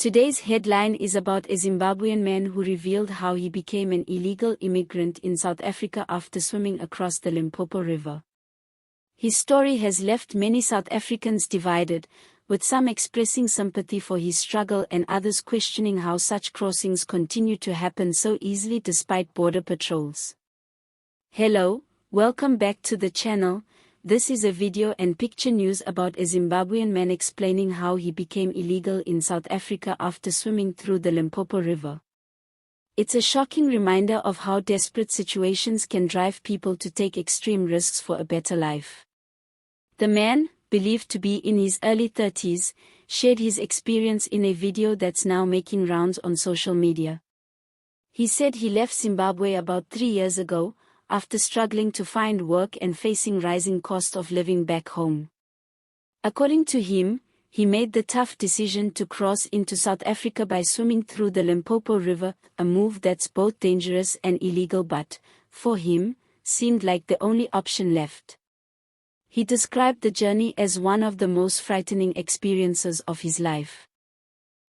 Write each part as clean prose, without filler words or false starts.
Today's headline is about a Zimbabwean man who revealed how he became an illegal immigrant in South Africa after swimming across the Limpopo River. His story has left many South Africans divided, with some expressing sympathy for his struggle and others questioning how such crossings continue to happen so easily despite border patrols. Hello, welcome back to the channel. This is a video and picture news about a Zimbabwean man explaining how he became illegal in South Africa after swimming through the Limpopo River. It's a shocking reminder of how desperate situations can drive people to take extreme risks for a better life. The man, believed to be in his early 30s, shared his experience in a video that's now making rounds on social media. He said he left Zimbabwe about 3 years ago, after struggling to find work and facing rising cost of living back home. According to him, he made the tough decision to cross into South Africa by swimming through the Limpopo River, a move that's both dangerous and illegal but, for him, seemed like the only option left. He described the journey as one of the most frightening experiences of his life.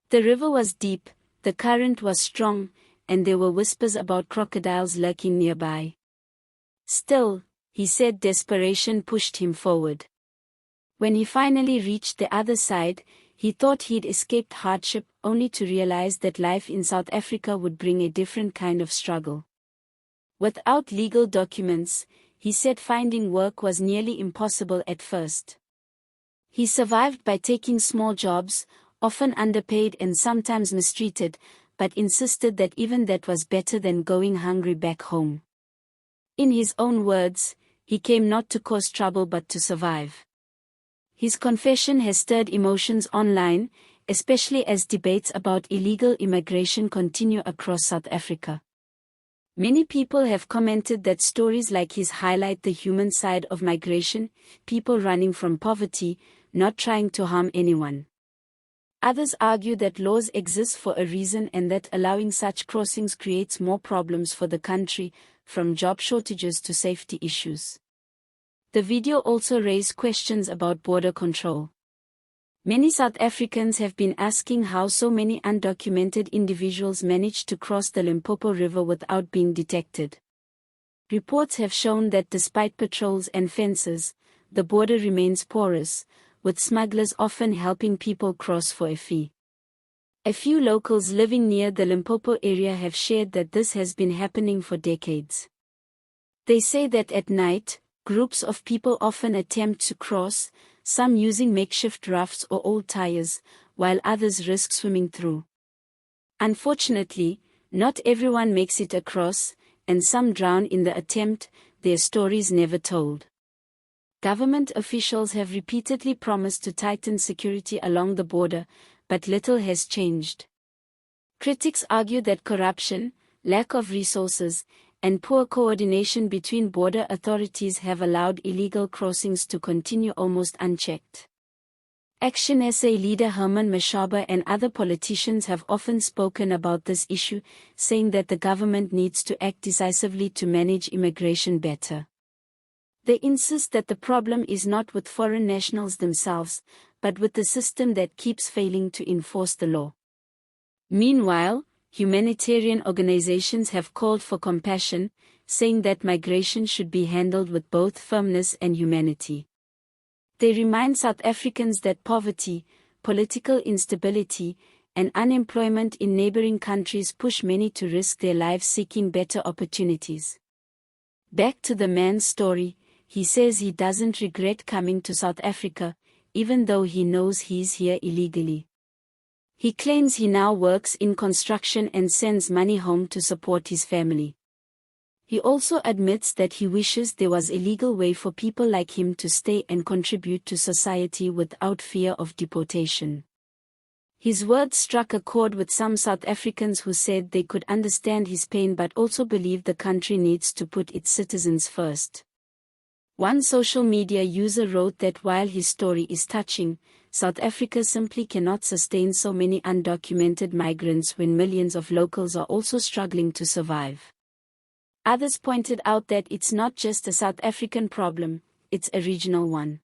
The river was deep, the current was strong, and there were whispers about crocodiles lurking nearby. Still, he said desperation pushed him forward. When he finally reached the other side, he thought he'd escaped hardship, only to realize that life in South Africa would bring a different kind of struggle. Without legal documents, he said finding work was nearly impossible at first. He survived by taking small jobs, often underpaid and sometimes mistreated, but insisted that even that was better than going hungry back home. In his own words, he came not to cause trouble but to survive. His confession has stirred emotions online, especially as debates about illegal immigration continue across South Africa. Many people have commented that stories like his highlight the human side of migration, people running from poverty, not trying to harm anyone. Others argue that laws exist for a reason and that allowing such crossings creates more problems for the country, from job shortages to safety issues. The video also raised questions about border control. Many South Africans have been asking how so many undocumented individuals manage to cross the Limpopo River without being detected. Reports have shown that despite patrols and fences, the border remains porous, with smugglers often helping people cross for a fee. A few locals living near the Limpopo area have shared that this has been happening for decades. They say that at night, groups of people often attempt to cross, some using makeshift rafts or old tires, while others risk swimming through. Unfortunately, not everyone makes it across, and some drown in the attempt, their stories never told. Government officials have repeatedly promised to tighten security along the border, but little has changed. Critics argue that corruption, lack of resources, and poor coordination between border authorities have allowed illegal crossings to continue almost unchecked. Action SA leader Herman Mashaba and other politicians have often spoken about this issue, saying that the government needs to act decisively to manage immigration better. They insist that the problem is not with foreign nationals themselves, but with the system that keeps failing to enforce the law. Meanwhile, humanitarian organizations have called for compassion, saying that migration should be handled with both firmness and humanity. They remind South Africans that poverty, political instability, and unemployment in neighboring countries push many to risk their lives seeking better opportunities. Back to the man's story, he says he doesn't regret coming to South Africa, even though he knows he's here illegally. He claims he now works in construction and sends money home to support his family. He also admits that he wishes there was a legal way for people like him to stay and contribute to society without fear of deportation. His words struck a chord with some South Africans who said they could understand his pain but also believe the country needs to put its citizens first. One social media user wrote that while his story is touching, South Africa simply cannot sustain so many undocumented migrants when millions of locals are also struggling to survive. Others pointed out that it's not just a South African problem, it's a regional one.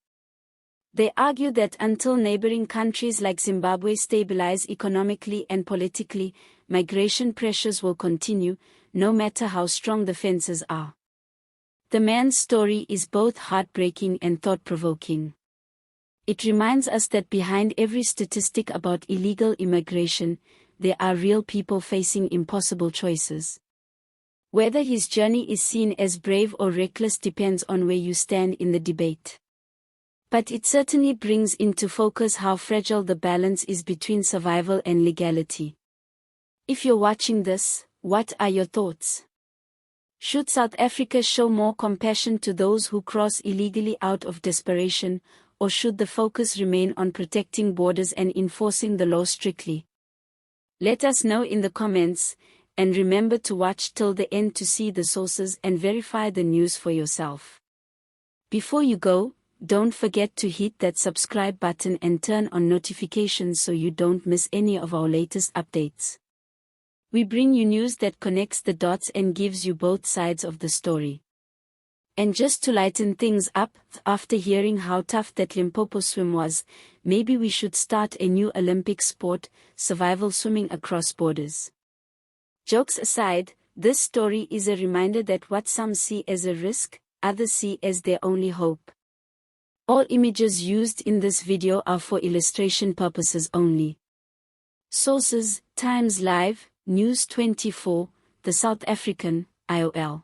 They argue that until neighboring countries like Zimbabwe stabilize economically and politically, migration pressures will continue, no matter how strong the fences are. The man's story is both heartbreaking and thought-provoking. It reminds us that behind every statistic about illegal immigration, there are real people facing impossible choices. Whether his journey is seen as brave or reckless depends on where you stand in the debate. But it certainly brings into focus how fragile the balance is between survival and legality. If you're watching this, what are your thoughts? Should South Africa show more compassion to those who cross illegally out of desperation, or should the focus remain on protecting borders and enforcing the law strictly? Let us know in the comments, and remember to watch till the end to see the sources and verify the news for yourself. Before you go, don't forget to hit that subscribe button and turn on notifications so you don't miss any of our latest updates. We bring you news that connects the dots and gives you both sides of the story. And just to lighten things up, after hearing how tough that Limpopo swim was, maybe we should start a new Olympic sport, survival swimming across borders. Jokes aside, this story is a reminder that what some see as a risk, others see as their only hope. All images used in this video are for illustration purposes only. Sources: Times Live, News 24, The South African, IOL.